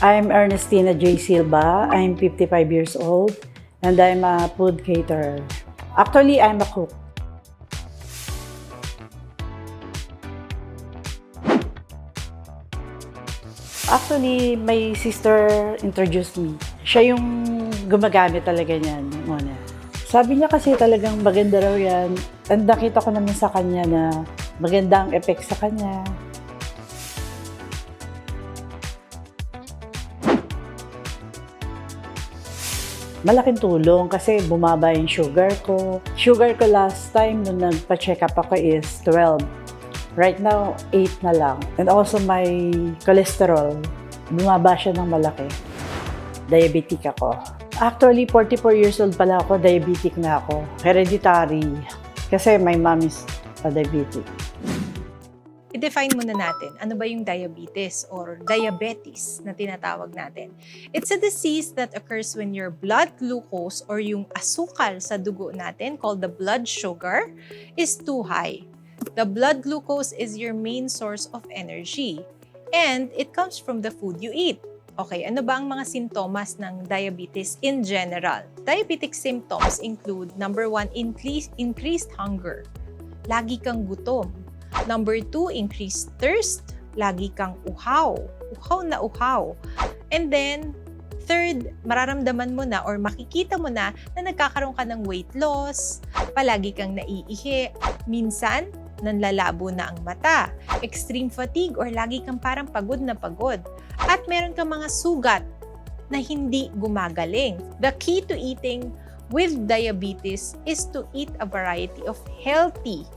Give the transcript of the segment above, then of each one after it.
I'm Ernestina J. Silva. I'm 55 years old and I'm a food caterer. Actually, I'm a cook. Actually, my sister introduced me. Siya yung gumagamit talaga niyan muna. Sabi niya kasi talagang maganda raw yan. And nakita ko naman sa kanya na maganda ang effect sa kanya. Malaking tulong kasi bumaba yung sugar ko. Sugar ko last time nung nagpa-check up ako is 12. Right now, 8 na lang. And also my cholesterol, bumaba siya ng malaki. Diabetic ako. Actually, 44 years old pala ako, diabetic na ako. Hereditary. Kasi my mom is a diabetic. I-define muna natin, ano ba yung diabetes or diabetes na tinatawag natin? It's a disease that occurs when your blood glucose or yung asukal sa dugo natin, called the blood sugar, is too high. The blood glucose is your main source of energy and it comes from the food you eat. Okay, ano ba ang mga sintomas ng diabetes in general? Diabetic symptoms include, number 1, increased hunger. Lagi kang gutom. Number 2, increased thirst. Lagi kang uhaw. Uhaw na uhaw. And then, third, mararamdaman mo na or makikita mo na nagkakaroon ka ng weight loss, palagi kang naiihi, minsan, nanlalabo na ang mata, extreme fatigue or lagi kang parang pagod na pagod, at meron kang mga sugat na hindi gumagaling. The key to eating with diabetes is to eat a variety of healthy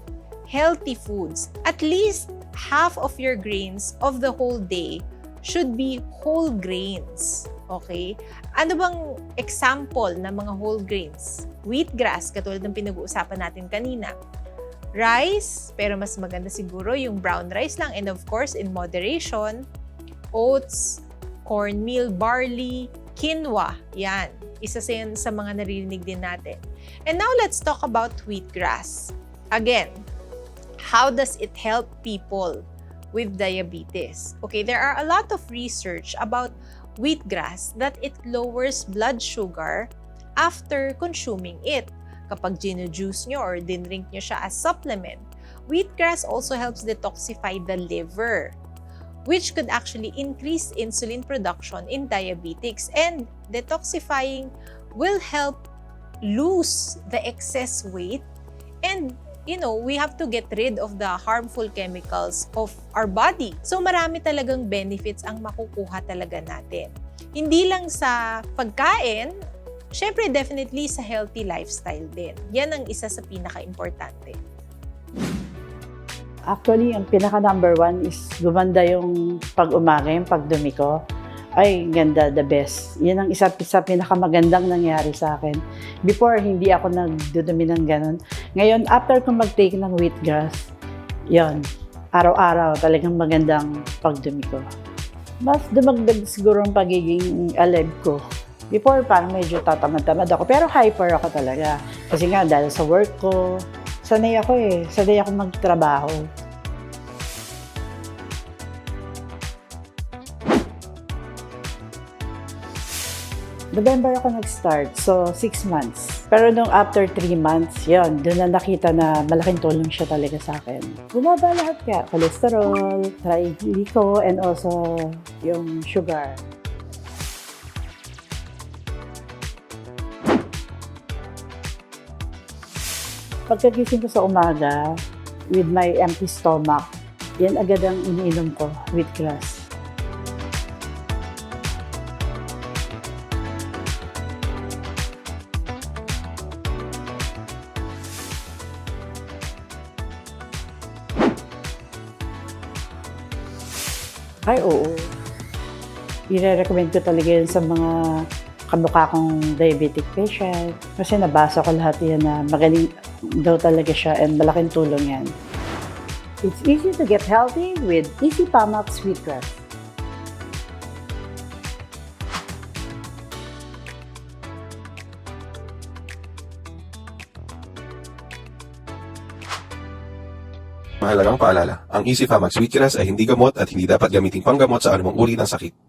foods. At least half of your grains of the whole day should be whole grains. Okay? Ano bang example ng mga whole grains? Wheatgrass, katulad ng pinag-uusapan natin kanina. Rice, pero mas maganda siguro yung brown rice lang. And of course, in moderation, oats, cornmeal, barley, quinoa. Yan. Isa sa mga naririnig din natin. And now, let's talk about wheatgrass. Again, how does it help people with diabetes? Okay, there are a lot of research about wheatgrass that it lowers blood sugar after consuming it. Kapag ginu-juice nyo or dinrink nyo siya as supplement, wheatgrass also helps detoxify the liver, which could actually increase insulin production in diabetics. And detoxifying will help lose the excess weight and we have to get rid of the harmful chemicals of our body. So marami talagang benefits ang makukuha talaga natin. Hindi lang sa pagkain, syempre definitely sa healthy lifestyle din. Yan ang isa sa pinaka-importante. Actually, ang pinaka number 1 is gumanda yung pag-umaga, yung pagdumi ko. Ay, ganda, the best. Yan ang isa sa pinakamagandang nangyari sa akin. Before, hindi ako nagdudumi ng ganun. Ngayon, after kong mag-take ng wheatgrass, yon, araw-araw talagang magandang pagdumi ko. Mas dumagdag siguro ang pagiging alive ko. Before, parang medyo tatamad-tamad ako. Pero hyper ako talaga. Kasi nga, dahil sa work ko, sanay ako magtrabaho. November ako nag-start, so 6 months. Pero nung after 3 months, doon na nakita na malaking tulong siya talaga sa akin. Bumaba lahat kaya, cholesterol, triglyceride, and also yung sugar. Pagkagising ko sa umaga, with my empty stomach, yan agad ang iniinom ko, wheatgrass. Ay, oo. I-recommend ko talaga yun sa mga kamukha kong diabetic patient. Kasi nabasa ko lahat yan na magaling daw talaga siya and malaking tulong yan. It's easy to get healthy with Easy Pamax Wheatgrass. Mahalagang paalala, ang Easy Famax Wheatgrass ay hindi gamot at hindi dapat gamiting panggamot sa anumang uri ng sakit.